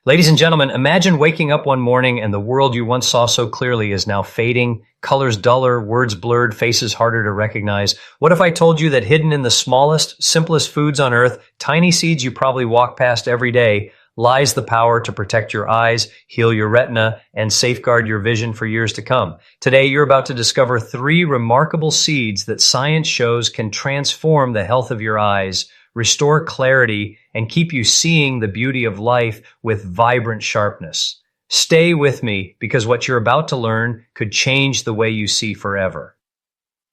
Ladies and gentlemen, imagine waking up one morning and the world you once saw so clearly is now fading, colors duller, words blurred, faces harder to recognize. What if I told you that hidden in the smallest, simplest foods on earth, tiny seeds you probably walk past every day, lies the power to protect your eyes, heal your retina, and safeguard your vision for years to come? Today, you're about to discover 3 remarkable seeds that science shows can transform the health of your eyes, restore clarity, and keep you seeing the beauty of life with vibrant sharpness. Stay with me because what you're about to learn could change the way you see forever.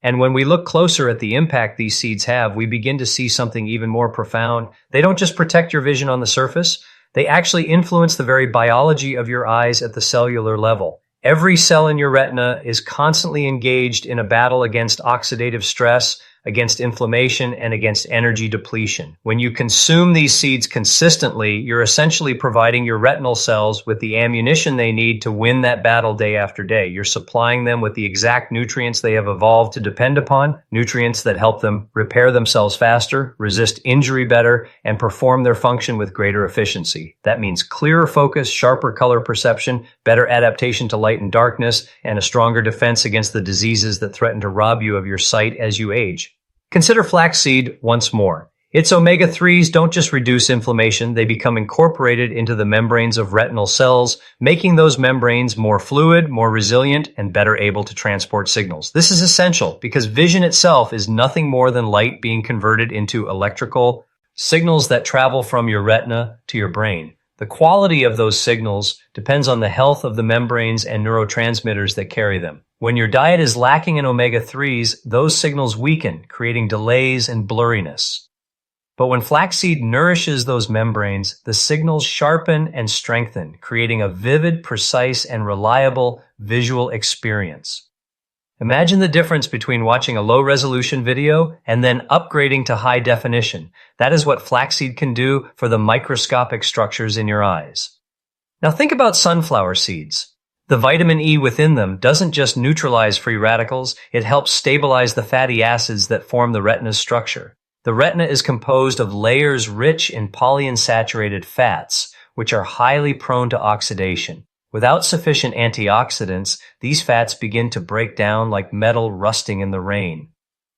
And when we look closer at the impact these seeds have, we begin to see something even more profound. They don't just protect your vision on the surface, they actually influence the very biology of your eyes at the cellular level. Every cell in your retina is constantly engaged in a battle against oxidative stress, against inflammation, and against energy depletion. When you consume these seeds consistently, you're essentially providing your retinal cells with the ammunition they need to win that battle day after day. You're supplying them with the exact nutrients they have evolved to depend upon, nutrients that help them repair themselves faster, resist injury better, and perform their function with greater efficiency. That means clearer focus, sharper color perception, better adaptation to light and darkness, and a stronger defense against the diseases that threaten to rob you of your sight as you age. Consider flaxseed once more. Its omega-3s don't just reduce inflammation, they become incorporated into the membranes of retinal cells, making those membranes more fluid, more resilient, and better able to transport signals. This is essential because vision itself is nothing more than light being converted into electrical signals that travel from your retina to your brain. The quality of those signals depends on the health of the membranes and neurotransmitters that carry them. When your diet is lacking in omega-3s, those signals weaken, creating delays and blurriness. But when flaxseed nourishes those membranes, the signals sharpen and strengthen, creating a vivid, precise, and reliable visual experience. Imagine the difference between watching a low-resolution video and then upgrading to high definition. That is what flaxseed can do for the microscopic structures in your eyes. Now think about sunflower seeds. The vitamin E within them doesn't just neutralize free radicals, it helps stabilize the fatty acids that form the retina's structure. The retina is composed of layers rich in polyunsaturated fats, which are highly prone to oxidation. Without sufficient antioxidants, these fats begin to break down like metal rusting in the rain.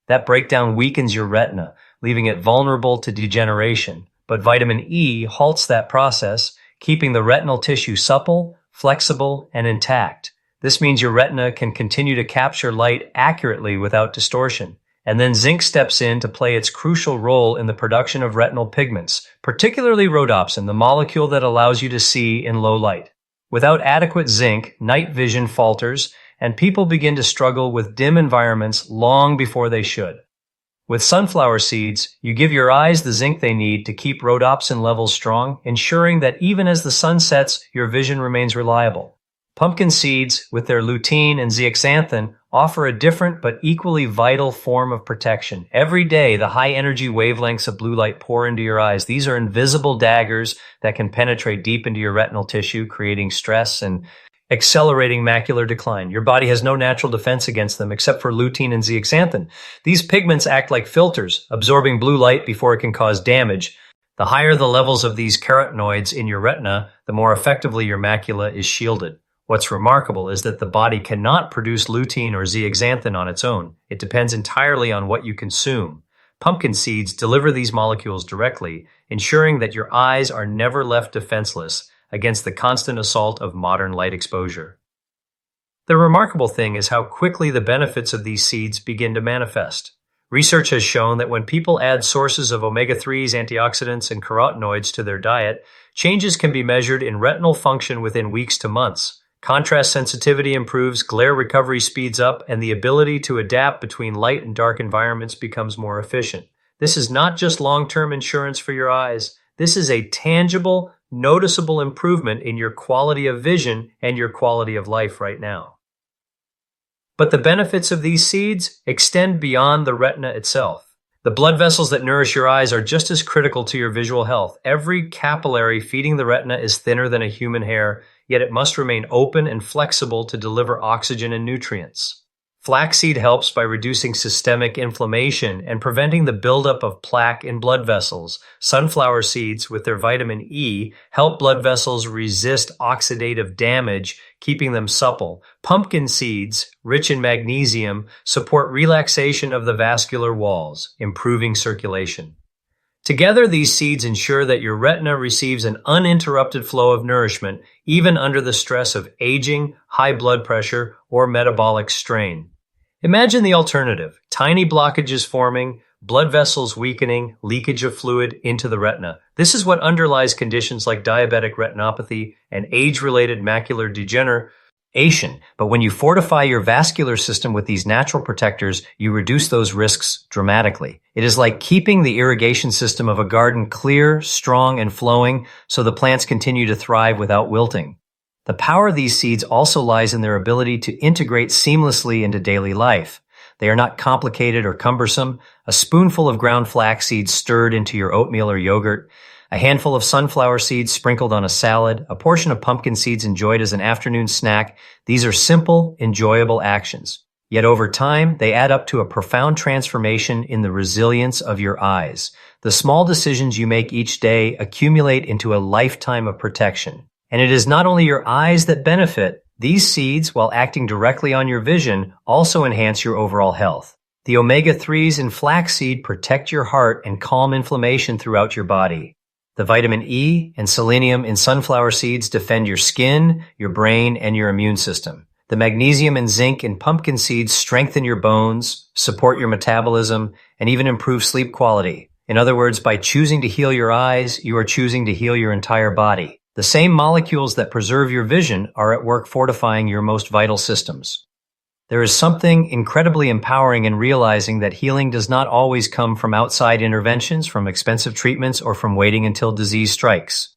That breakdown weakens your retina, leaving it vulnerable to degeneration. But vitamin E halts that process, keeping the retinal tissue supple, flexible, and intact. This means your retina can continue to capture light accurately without distortion. And then zinc steps in to play its crucial role in the production of retinal pigments, particularly rhodopsin, the molecule that allows you to see in low light. Without adequate zinc, night vision falters, and people begin to struggle with dim environments long before they should. With sunflower seeds, you give your eyes the zinc they need to keep rhodopsin levels strong, ensuring that even as the sun sets, your vision remains reliable. Pumpkin seeds, with their lutein and zeaxanthin, offer a different but equally vital form of protection. Every day, the high-energy wavelengths of blue light pour into your eyes. These are invisible daggers that can penetrate deep into your retinal tissue, creating stress and accelerating macular decline. Your body has no natural defense against them except for lutein and zeaxanthin. These pigments act like filters, absorbing blue light before it can cause damage. The higher the levels of these carotenoids in your retina, the more effectively your macula is shielded. What's remarkable is that the body cannot produce lutein or zeaxanthin on its own. It depends entirely on what you consume. Pumpkin seeds deliver these molecules directly, ensuring that your eyes are never left defenseless against the constant assault of modern light exposure. The remarkable thing is how quickly the benefits of these seeds begin to manifest. Research has shown that when people add sources of omega-3s, antioxidants, and carotenoids to their diet, changes can be measured in retinal function within weeks to months. Contrast sensitivity improves, glare recovery speeds up, and the ability to adapt between light and dark environments becomes more efficient. This is not just long-term insurance for your eyes. This is a tangible, noticeable improvement in your quality of vision and your quality of life right now. But the benefits of these seeds extend beyond the retina itself. The blood vessels that nourish your eyes are just as critical to your visual health. Every capillary feeding the retina is thinner than a human hair, yet it must remain open and flexible to deliver oxygen and nutrients. Flaxseed helps by reducing systemic inflammation and preventing the buildup of plaque in blood vessels. Sunflower seeds, with their vitamin E, help blood vessels resist oxidative damage, keeping them supple. Pumpkin seeds, rich in magnesium, support relaxation of the vascular walls, improving circulation. Together, these seeds ensure that your retina receives an uninterrupted flow of nourishment, even under the stress of aging, high blood pressure, or metabolic strain. Imagine the alternative: tiny blockages forming, blood vessels weakening, leakage of fluid into the retina. This is what underlies conditions like diabetic retinopathy and age-related macular degeneration. But when you fortify your vascular system with these natural protectors, you reduce those risks dramatically. It is like keeping the irrigation system of a garden clear, strong, and flowing so the plants continue to thrive without wilting. The power of these seeds also lies in their ability to integrate seamlessly into daily life. They are not complicated or cumbersome. A spoonful of ground flax seeds stirred into your oatmeal or yogurt, a handful of sunflower seeds sprinkled on a salad, a portion of pumpkin seeds enjoyed as an afternoon snack. These are simple, enjoyable actions. Yet over time, they add up to a profound transformation in the resilience of your eyes. The small decisions you make each day accumulate into a lifetime of protection. And it is not only your eyes that benefit. These seeds, while acting directly on your vision, also enhance your overall health. The omega-3s in flaxseed protect your heart and calm inflammation throughout your body. The vitamin E and selenium in sunflower seeds defend your skin, your brain, and your immune system. The magnesium and zinc in pumpkin seeds strengthen your bones, support your metabolism, and even improve sleep quality. In other words, by choosing to heal your eyes, you are choosing to heal your entire body. The same molecules that preserve your vision are at work fortifying your most vital systems. There is something incredibly empowering in realizing that healing does not always come from outside interventions, from expensive treatments, or from waiting until disease strikes.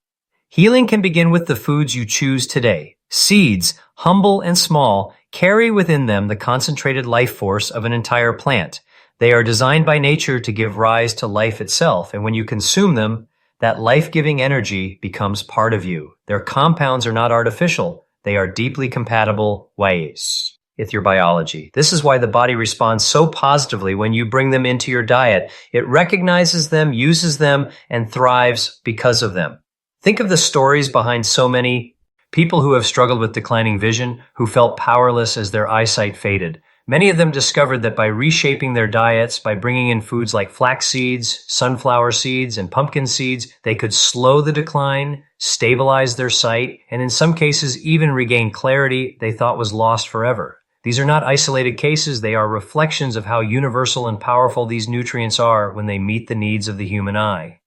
Healing can begin with the foods you choose today. Seeds, humble and small, carry within them the concentrated life force of an entire plant. They are designed by nature to give rise to life itself, and when you consume them, that life-giving energy becomes part of you. Their compounds are not artificial. They are deeply compatible ways with your biology. This is why the body responds so positively when you bring them into your diet. It recognizes them, uses them, and thrives because of them. Think of the stories behind so many people who have struggled with declining vision, who felt powerless as their eyesight faded. Many of them discovered that by reshaping their diets, by bringing in foods like flax seeds, sunflower seeds, and pumpkin seeds, they could slow the decline, stabilize their sight, and in some cases even regain clarity they thought was lost forever. These are not isolated cases, they are reflections of how universal and powerful these nutrients are when they meet the needs of the human eye.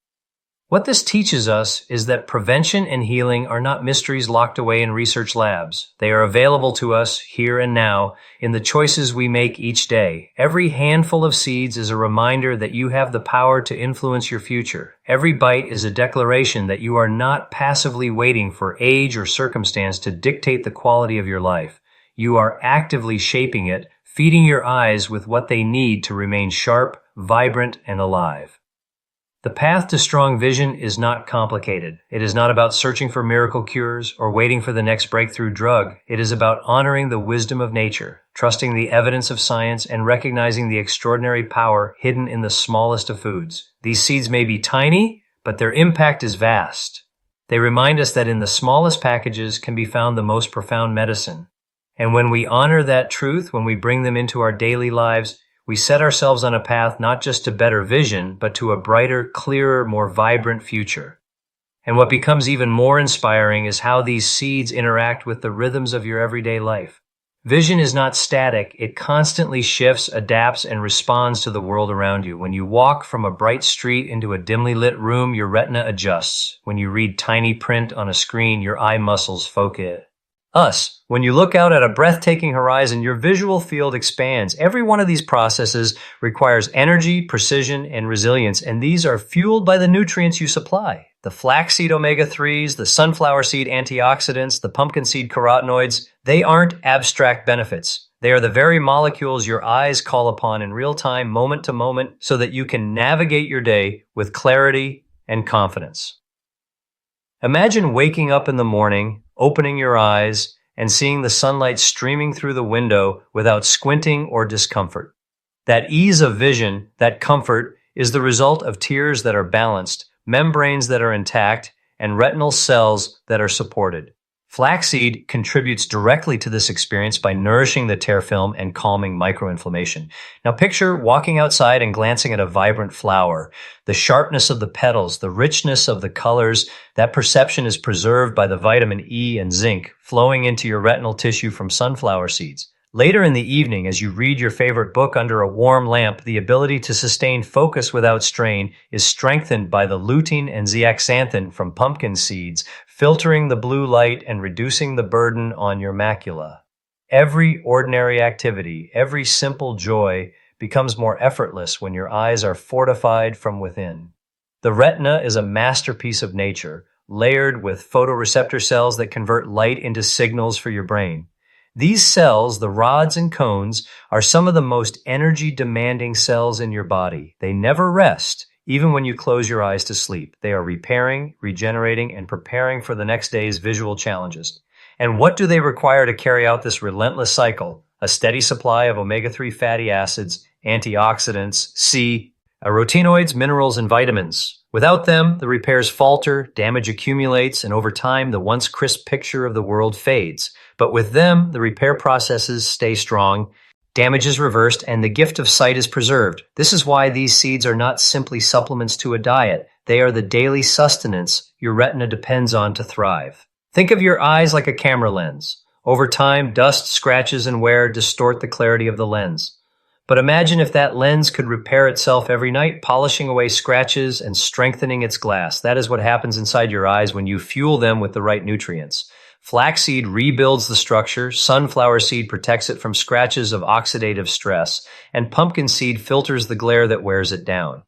What this teaches us is that prevention and healing are not mysteries locked away in research labs. They are available to us here and now in the choices we make each day. Every handful of seeds is a reminder that you have the power to influence your future. Every bite is a declaration that you are not passively waiting for age or circumstance to dictate the quality of your life. You are actively shaping it, feeding your eyes with what they need to remain sharp, vibrant, and alive. The path to strong vision is not complicated. It is not about searching for miracle cures or waiting for the next breakthrough drug. It is about honoring the wisdom of nature, trusting the evidence of science, and recognizing the extraordinary power hidden in the smallest of foods. These seeds may be tiny, but their impact is vast. They remind us that in the smallest packages can be found the most profound medicine. And when we honor that truth, when we bring them into our daily lives, we set ourselves on a path not just to better vision, but to a brighter, clearer, more vibrant future. And what becomes even more inspiring is how these seeds interact with the rhythms of your everyday life. Vision is not static. It constantly shifts, adapts, and responds to the world around you. When you walk from a bright street into a dimly lit room, your retina adjusts. When you read tiny print on a screen, your eye muscles focus. When you look out at a breathtaking horizon, your visual field expands. Every one of these processes requires energy, precision, and resilience, and these are fueled by the nutrients you supply. The flaxseed omega-3s, the sunflower seed antioxidants, the pumpkin seed carotenoids, they aren't abstract benefits. They are the very molecules your eyes call upon in real time, moment to moment, so that you can navigate your day with clarity and confidence. Imagine waking up in the morning, opening your eyes, and seeing the sunlight streaming through the window without squinting or discomfort. That ease of vision, that comfort, is the result of tears that are balanced, membranes that are intact, and retinal cells that are supported. Flaxseed contributes directly to this experience by nourishing the tear film and calming microinflammation. Now picture walking outside and glancing at a vibrant flower. The sharpness of the petals, the richness of the colors, that perception is preserved by the vitamin E and zinc flowing into your retinal tissue from sunflower seeds. Later in the evening, as you read your favorite book under a warm lamp, the ability to sustain focus without strain is strengthened by the lutein and zeaxanthin from pumpkin seeds, filtering the blue light and reducing the burden on your macula. Every ordinary activity, every simple joy becomes more effortless when your eyes are fortified from within. The retina is a masterpiece of nature, layered with photoreceptor cells that convert light into signals for your brain. These cells, the rods and cones, are some of the most energy-demanding cells in your body. They never rest, even when you close your eyes to sleep. They are repairing, regenerating, and preparing for the next day's visual challenges. And what do they require to carry out this relentless cycle? A steady supply of omega-3 fatty acids, antioxidants, carotenoids, minerals, and vitamins. Without them, the repairs falter, damage accumulates, and over time, the once crisp picture of the world fades. But with them, the repair processes stay strong, damage is reversed, and the gift of sight is preserved. This is why these seeds are not simply supplements to a diet. They are the daily sustenance your retina depends on to thrive. Think of your eyes like a camera lens. Over time, dust, scratches, and wear distort the clarity of the lens. But imagine if that lens could repair itself every night, polishing away scratches and strengthening its glass. That is what happens inside your eyes when you fuel them with the right nutrients. Flaxseed rebuilds the structure, sunflower seed protects it from scratches of oxidative stress, and pumpkin seed filters the glare that wears it down.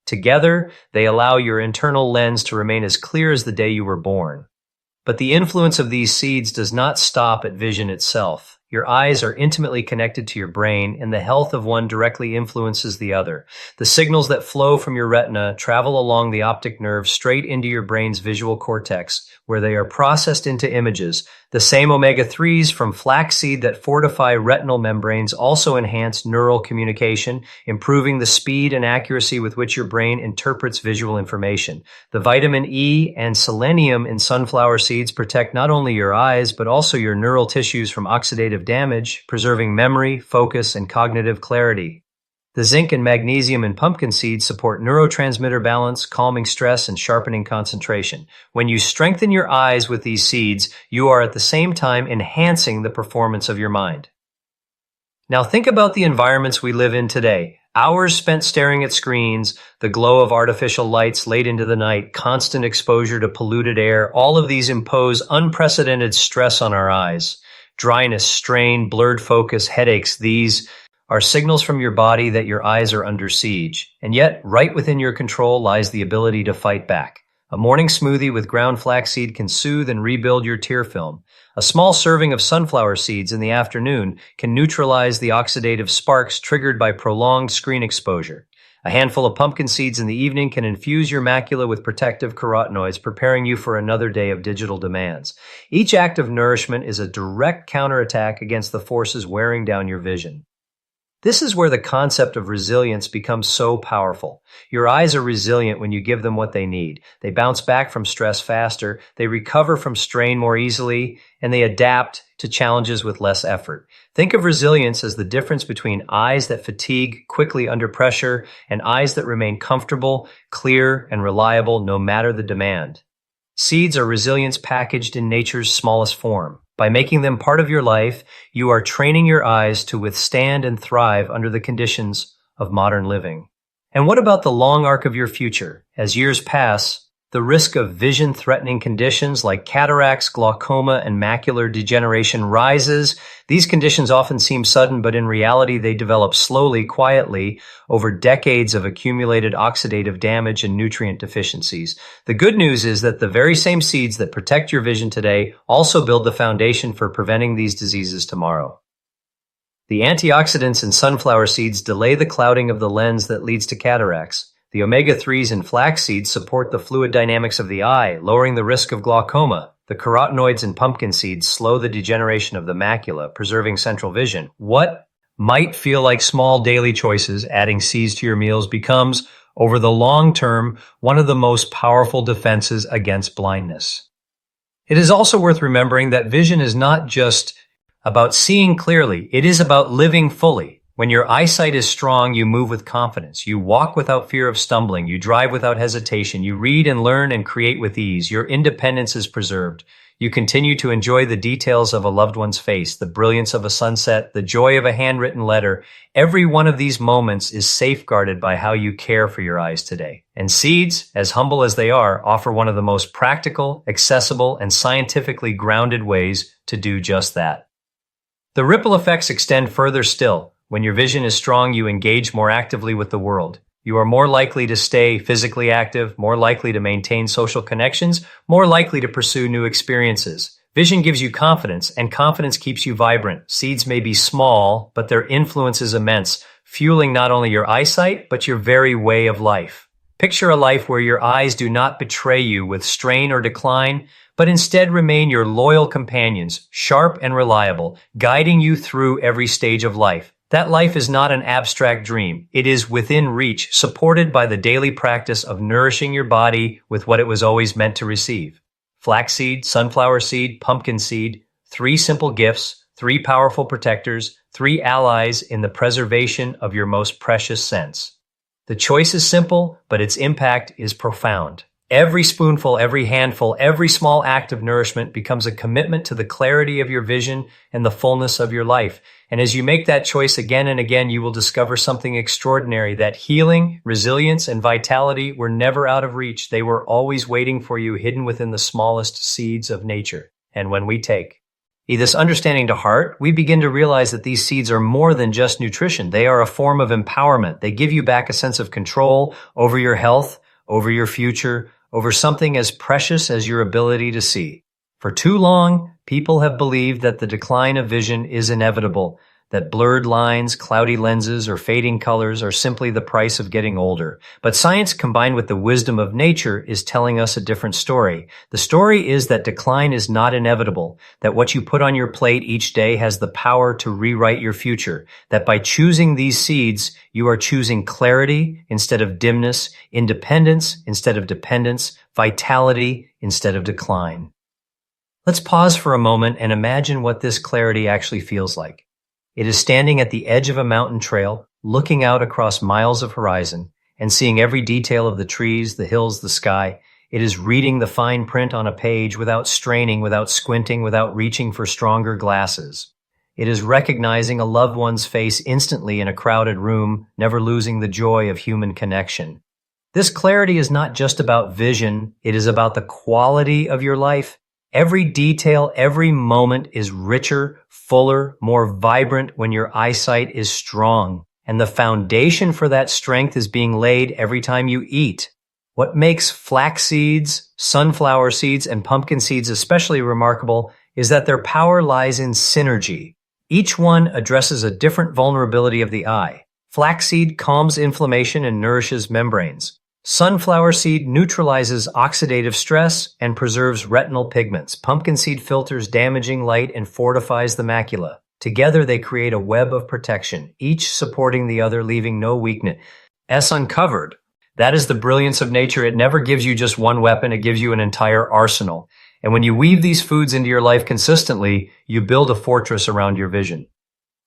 Together, they allow your internal lens to remain as clear as the day you were born. But the influence of these seeds does not stop at vision itself. Your eyes are intimately connected to your brain, and the health of one directly influences the other. The signals that flow from your retina travel along the optic nerve straight into your brain's visual cortex, where they are processed into images. The same omega-3s from flaxseed that fortify retinal membranes also enhance neural communication, improving the speed and accuracy with which your brain interprets visual information. The vitamin E and selenium in sunflower seeds protect not only your eyes, but also your neural tissues from oxidative damage, preserving memory, focus, and cognitive clarity. The zinc and magnesium in pumpkin seeds support neurotransmitter balance, calming stress, and sharpening concentration. When you strengthen your eyes with these seeds, you are at the same time enhancing the performance of your mind. Now think about the environments we live in today. Hours spent staring at screens, the glow of artificial lights late into the night, constant exposure to polluted air, all of these impose unprecedented stress on our eyes. Dryness, strain, blurred focus, headaches, these are signals from your body that your eyes are under siege. And yet, right within your control lies the ability to fight back. A morning smoothie with ground flaxseed can soothe and rebuild your tear film. A small serving of sunflower seeds in the afternoon can neutralize the oxidative sparks triggered by prolonged screen exposure. A handful of pumpkin seeds in the evening can infuse your macula with protective carotenoids, preparing you for another day of digital demands. Each act of nourishment is a direct counterattack against the forces wearing down your vision. This is where the concept of resilience becomes so powerful. Your eyes are resilient when you give them what they need. They bounce back from stress faster, they recover from strain more easily, and they adapt to challenges with less effort. Think of resilience as the difference between eyes that fatigue quickly under pressure and eyes that remain comfortable, clear, and reliable no matter the demand. Seeds are resilience packaged in nature's smallest form. By making them part of your life, you are training your eyes to withstand and thrive under the conditions of modern living. And what about the long arc of your future? As years pass, the risk of vision-threatening conditions like cataracts, glaucoma, and macular degeneration rises. These conditions often seem sudden, but in reality, they develop slowly, quietly, over decades of accumulated oxidative damage and nutrient deficiencies. The good news is that the very same seeds that protect your vision today also build the foundation for preventing these diseases tomorrow. The antioxidants in sunflower seeds delay the clouding of the lens that leads to cataracts. The omega-3s in flax seeds support the fluid dynamics of the eye, lowering the risk of glaucoma. The The carotenoids in pumpkin seeds slow the degeneration of the macula, preserving central vision. What might feel like small daily choices, adding seeds to your meals, becomes, over the long term, one of the most powerful defenses against blindness. It is also worth remembering that vision is not just about seeing clearly, it is about living fully. When your eyesight is strong, you move with confidence. You walk without fear of stumbling. You drive without hesitation. You read and learn and create with ease. Your independence is preserved. You continue to enjoy the details of a loved one's face, the brilliance of a sunset, the joy of a handwritten letter. Every one of these moments is safeguarded by how you care for your eyes today. And seeds, as humble as they are, offer one of the most practical, accessible, and scientifically grounded ways to do just that. The ripple effects extend further still. When your vision is strong, you engage more actively with the world. You are more likely to stay physically active, more likely to maintain social connections, more likely to pursue new experiences. Vision gives you confidence, and confidence keeps you vibrant. Seeds may be small, but their influence is immense, fueling not only your eyesight, but your very way of life. Picture a life where your eyes do not betray you with strain or decline, but instead remain your loyal companions, sharp and reliable, guiding you through every stage of life. That life is not an abstract dream. It is within reach, supported by the daily practice of nourishing your body with what it was always meant to receive. Flaxseed, sunflower seed, pumpkin seed, 3 simple gifts, 3 powerful protectors, 3 allies in the preservation of your most precious sense. The choice is simple, but its impact is profound. Every spoonful, every handful, every small act of nourishment becomes a commitment to the clarity of your vision and the fullness of your life. And as you make that choice again and again, you will discover something extraordinary, that healing, resilience, and vitality were never out of reach. They were always waiting for you, hidden within the smallest seeds of nature. And when we take this understanding to heart, we begin to realize that these seeds are more than just nutrition. They are a form of empowerment. They give you back a sense of control over your health, over your future, over something as precious as your ability to see. For too long, people have believed that the decline of vision is inevitable, that blurred lines, cloudy lenses, or fading colors are simply the price of getting older. But science, combined with the wisdom of nature, is telling us a different story. The story is that decline is not inevitable, that what you put on your plate each day has the power to rewrite your future, that by choosing these seeds, you are choosing clarity instead of dimness, independence instead of dependence, vitality instead of decline. Let's pause for a moment and imagine what this clarity actually feels like. It is standing at the edge of a mountain trail, looking out across miles of horizon and seeing every detail of the trees, the hills, the sky. It is reading the fine print on a page without straining, without squinting, without reaching for stronger glasses. It is recognizing a loved one's face instantly in a crowded room, never losing the joy of human connection. This clarity is not just about vision, it is about the quality of your life. Every detail, every moment is richer, fuller, more vibrant when your eyesight is strong. And the foundation for that strength is being laid every time you eat. What makes flax seeds, sunflower seeds, and pumpkin seeds especially remarkable is that their power lies in synergy. Each one addresses a different vulnerability of the eye. Flaxseed calms inflammation and nourishes membranes. Sunflower seed neutralizes oxidative stress and preserves retinal pigments. Pumpkin seed filters damaging light and fortifies the macula. Together they create a web of protection, each supporting the other, leaving no weakness uncovered. That is the brilliance of nature. It never gives you just one weapon, it gives you an entire arsenal. And when you weave these foods into your life consistently, you build a fortress around your vision.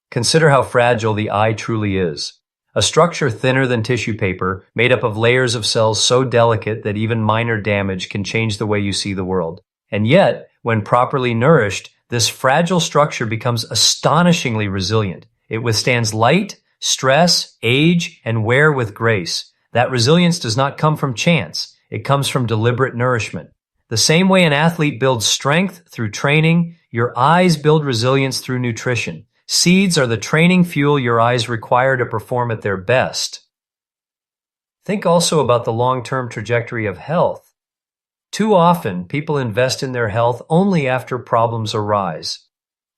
Consider how fragile the eye truly is. A structure thinner than tissue paper, made up of layers of cells so delicate that even minor damage can change the way you see the world. And yet, when properly nourished, this fragile structure becomes astonishingly resilient. It withstands light, stress, age, and wear with grace. That resilience does not come from chance. It comes from deliberate nourishment. The same way an athlete builds strength through training, your eyes build resilience through nutrition. Seeds are the training fuel your eyes require to perform at their best. Think also about the long-term trajectory of health. Too often, people invest in their health only after problems arise.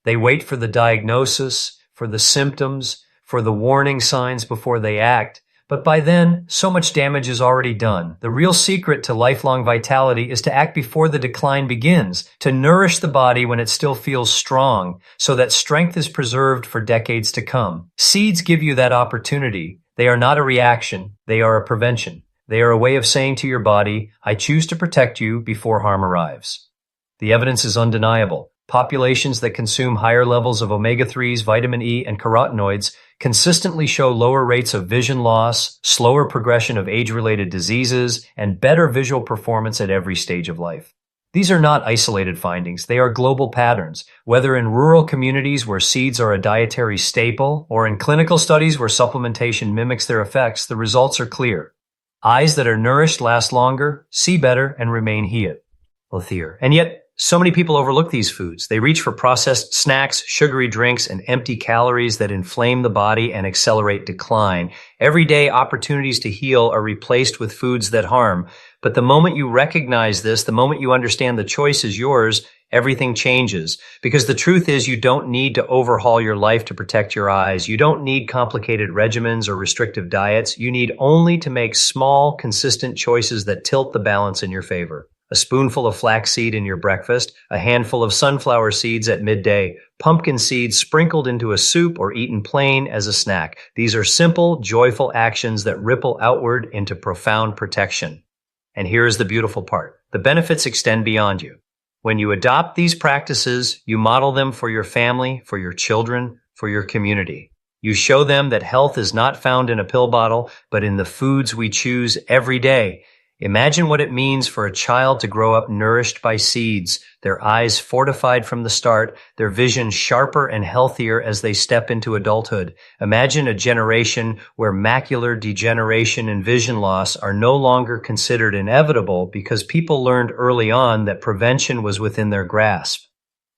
They wait for the diagnosis, for the symptoms, for the warning signs before they act. But by then, so much damage is already done. The real secret to lifelong vitality is to act before the decline begins, to nourish the body when it still feels strong, so that strength is preserved for decades to come. Seeds give you that opportunity. They are not a reaction, they are a prevention. They are a way of saying to your body, I choose to protect you before harm arrives. The evidence is undeniable. Populations that consume higher levels of omega-3s, vitamin E, and carotenoids consistently show lower rates of vision loss, slower progression of age-related diseases, and better visual performance at every stage of life. These are not isolated findings. They are global patterns. Whether in rural communities where seeds are a dietary staple, or in clinical studies where supplementation mimics their effects, the results are clear. Eyes that are nourished last longer, see better, and remain healthier. And yet, so many people overlook these foods. They reach for processed snacks, sugary drinks, and empty calories that inflame the body and accelerate decline. Everyday opportunities to heal are replaced with foods that harm. But the moment you recognize this, the moment you understand the choice is yours, everything changes. Because the truth is, you don't need to overhaul your life to protect your eyes. You don't need complicated regimens or restrictive diets. You need only to make small, consistent choices that tilt the balance in your favor. A spoonful of flaxseed in your breakfast, a handful of sunflower seeds at midday, pumpkin seeds sprinkled into a soup or eaten plain as a snack. These are simple, joyful actions that ripple outward into profound protection. And here is the beautiful part. The benefits extend beyond you. When you adopt these practices, you model them for your family, for your children, for your community. You show them that health is not found in a pill bottle, but in the foods we choose every day. Imagine what it means for a child to grow up nourished by seeds, their eyes fortified from the start, their vision sharper and healthier as they step into adulthood. Imagine a generation where macular degeneration and vision loss are no longer considered inevitable because people learned early on that prevention was within their grasp.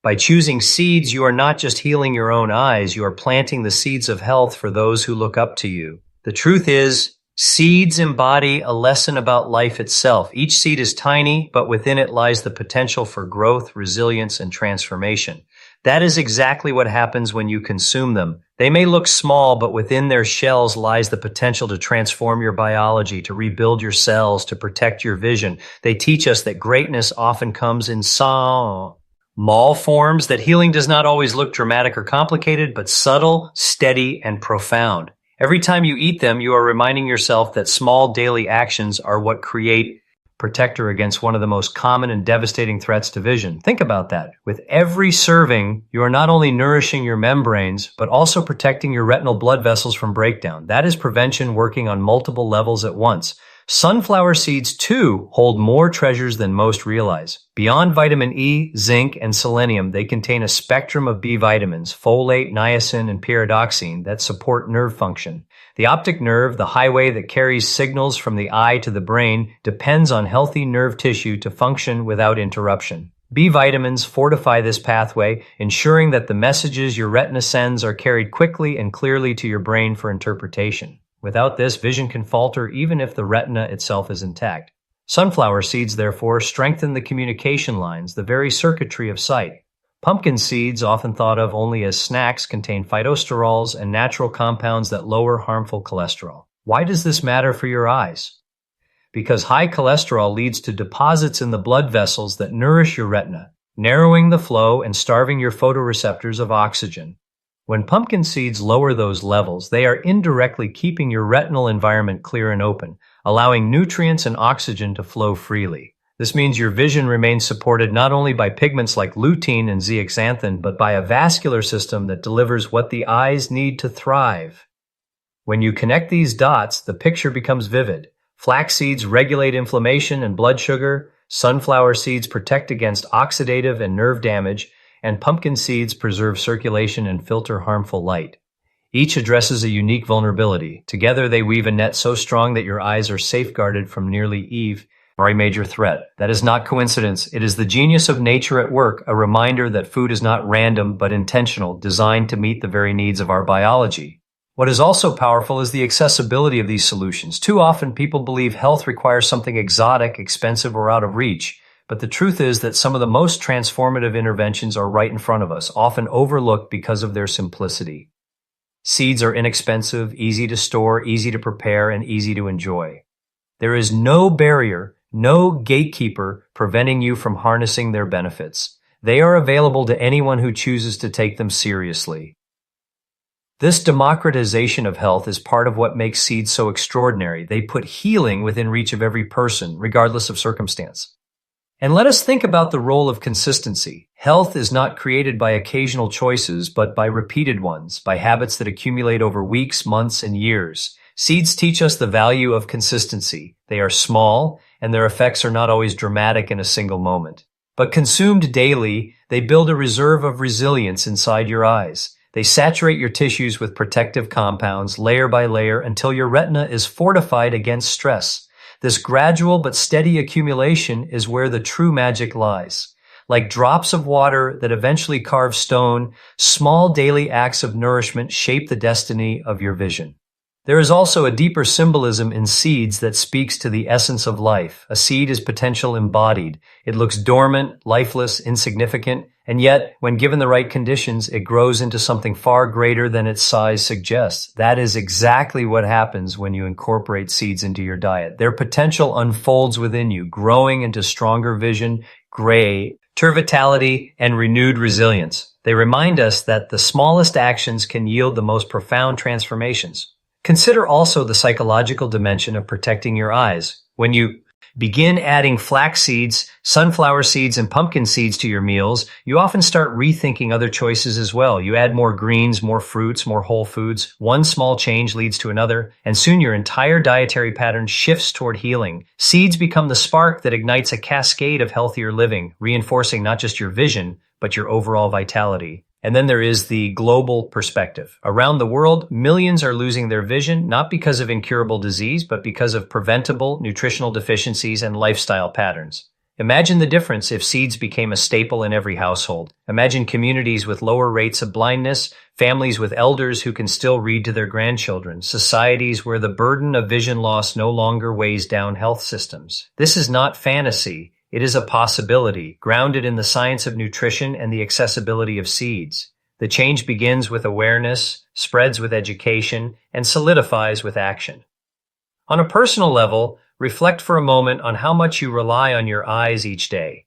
By choosing seeds, you are not just healing your own eyes, you are planting the seeds of health for those who look up to you. The truth is, seeds embody a lesson about life itself. Each seed is tiny, but within it lies the potential for growth, resilience, and transformation. That is exactly what happens when you consume them. They may look small, but within their shells lies the potential to transform your biology, to rebuild your cells, to protect your vision. They teach us that greatness often comes in small forms, that healing does not always look dramatic or complicated, but subtle, steady, and profound. Every time you eat them, you are reminding yourself that small daily actions are what create protector against one of the most common and devastating threats to vision. Think about that. With every serving, you are not only nourishing your membranes, but also protecting your retinal blood vessels from breakdown. That is prevention working on multiple levels at once. Sunflower seeds, too, hold more treasures than most realize. Beyond vitamin E, zinc, and selenium, they contain a spectrum of B vitamins, folate, niacin, and pyridoxine that support nerve function. The optic nerve, the highway that carries signals from the eye to the brain, depends on healthy nerve tissue to function without interruption. B vitamins fortify this pathway, ensuring that the messages your retina sends are carried quickly and clearly to your brain for interpretation. Without this, vision can falter even if the retina itself is intact. Sunflower seeds, therefore, strengthen the communication lines, the very circuitry of sight. Pumpkin seeds, often thought of only as snacks, contain phytosterols and natural compounds that lower harmful cholesterol. Why does this matter for your eyes? Because high cholesterol leads to deposits in the blood vessels that nourish your retina, narrowing the flow and starving your photoreceptors of oxygen. When pumpkin seeds lower those levels, they are indirectly keeping your retinal environment clear and open, allowing nutrients and oxygen to flow freely. This means your vision remains supported not only by pigments like lutein and zeaxanthin, but by a vascular system that delivers what the eyes need to thrive. When you connect these dots, the picture becomes vivid. Flax seeds regulate inflammation and blood sugar, sunflower seeds protect against oxidative and nerve damage, and pumpkin seeds preserve circulation and filter harmful light. Each addresses a unique vulnerability. Together they weave a net so strong that your eyes are safeguarded from nearly every major threat. That is not coincidence. It is the genius of nature at work, a reminder that food is not random but intentional, designed to meet the very needs of our biology. What is also powerful is the accessibility of these solutions. Too often people believe health requires something exotic, expensive, or out of reach. But the truth is that some of the most transformative interventions are right in front of us, often overlooked because of their simplicity. Seeds are inexpensive, easy to store, easy to prepare, and easy to enjoy. There is no barrier, no gatekeeper preventing you from harnessing their benefits. They are available to anyone who chooses to take them seriously. This democratization of health is part of what makes seeds so extraordinary. They put healing within reach of every person, regardless of circumstance. And let us think about the role of consistency. Health is not created by occasional choices, but by repeated ones, by habits that accumulate over weeks, months, and years. Seeds teach us the value of consistency. They are small, and their effects are not always dramatic in a single moment. But consumed daily, they build a reserve of resilience inside your eyes. They saturate your tissues with protective compounds, layer by layer, until your retina is fortified against stress. This gradual but steady accumulation is where the true magic lies. Like drops of water that eventually carve stone, small daily acts of nourishment shape the destiny of your vision. There is also a deeper symbolism in seeds that speaks to the essence of life. A seed is potential embodied. It looks dormant, lifeless, insignificant, and yet, when given the right conditions, it grows into something far greater than its size suggests. That is exactly what happens when you incorporate seeds into your diet. Their potential unfolds within you, growing into stronger vision, greater vitality, and renewed resilience. They remind us that the smallest actions can yield the most profound transformations. Consider also the psychological dimension of protecting your eyes. When you begin adding flax seeds, sunflower seeds, and pumpkin seeds to your meals, you often start rethinking other choices as well. You add more greens, more fruits, more whole foods. One small change leads to another, and soon your entire dietary pattern shifts toward healing. Seeds become the spark that ignites a cascade of healthier living, reinforcing not just your vision, but your overall vitality. And then there is the global perspective. Around the world, millions are losing their vision, not because of incurable disease, but because of preventable nutritional deficiencies and lifestyle patterns. Imagine the difference if seeds became a staple in every household. Imagine communities with lower rates of blindness, families with elders who can still read to their grandchildren, societies where the burden of vision loss no longer weighs down health systems. This is not fantasy. It is a possibility, grounded in the science of nutrition and the accessibility of seeds. The change begins with awareness, spreads with education, and solidifies with action. On a personal level, reflect for a moment on how much you rely on your eyes each day.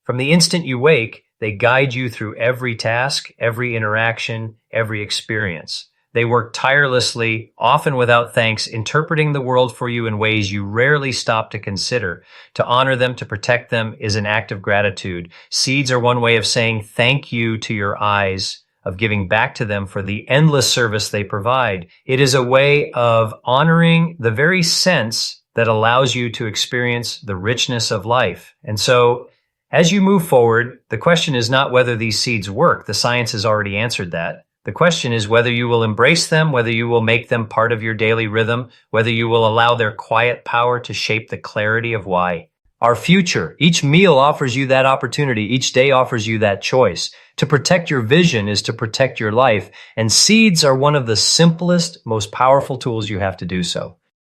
From the instant you wake, they guide you through every task, every interaction, every experience. They work tirelessly, often without thanks, interpreting the world for you in ways you rarely stop to consider. To honor them, to protect them, is an act of gratitude. Seeds are one way of saying thank you to your eyes, of giving back to them for the endless service they provide. It is a way of honoring the very sense that allows you to experience the richness of life. And so, as you move forward, the question is not whether these seeds work. The science has already answered that. The question is whether you will embrace them, whether you will make them part of your daily rhythm, whether you will allow their quiet power to shape the clarity of why. Our future. Each meal offers you that opportunity. Each day offers you that choice. To protect your vision is to protect your life, and seeds are one of the simplest, most powerful tools you have to do so.